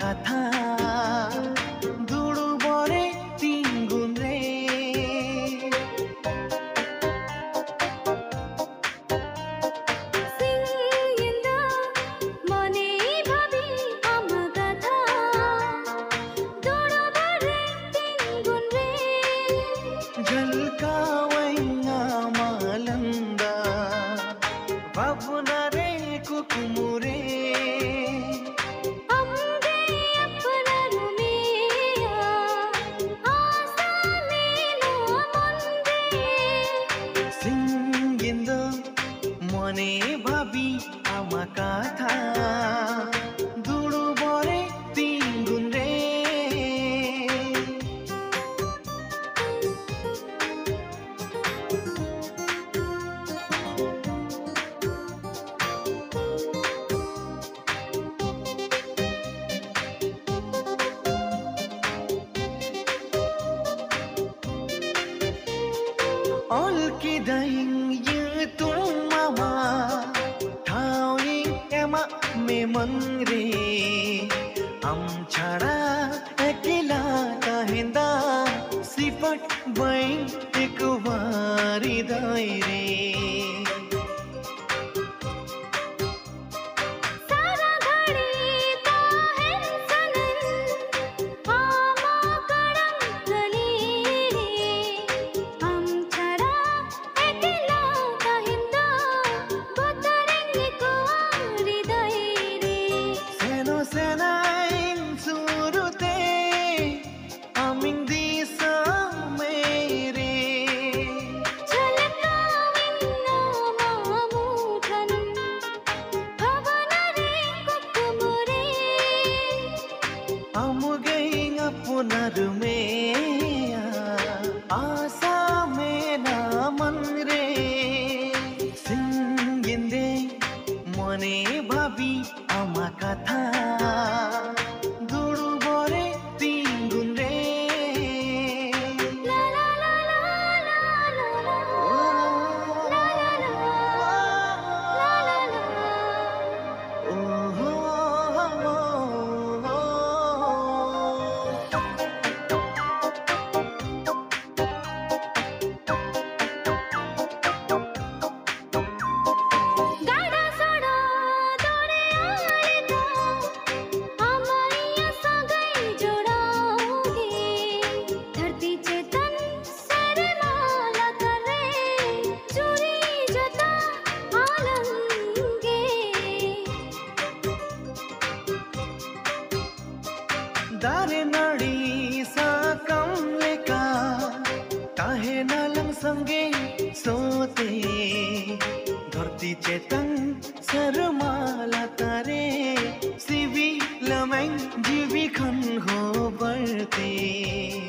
कथा दुडु बरे तिंगुन रे झल्कावैंगा मालंदा बाबुना रे कुकुमुरे सिंगिंदो मने भाबी आमा कथा दुडु बरे तिंगुन रे Olkidaing yutung mama thawing ema memang re am chhada ekila kahinda sipat baing ek wari dai re पुनर्मेया आशा में नामन रे सिंगिंदे मने भाबी आमा कथा दुडु बरे तिंगुन रे ला ला ला ला ला ला ला ला ला ला दारे नाड़ी सा कम लेका काहे नालंग संगे सोते धरती चेतन सरमाला तारे सिवी लमें जीवी खन हो बढ़ते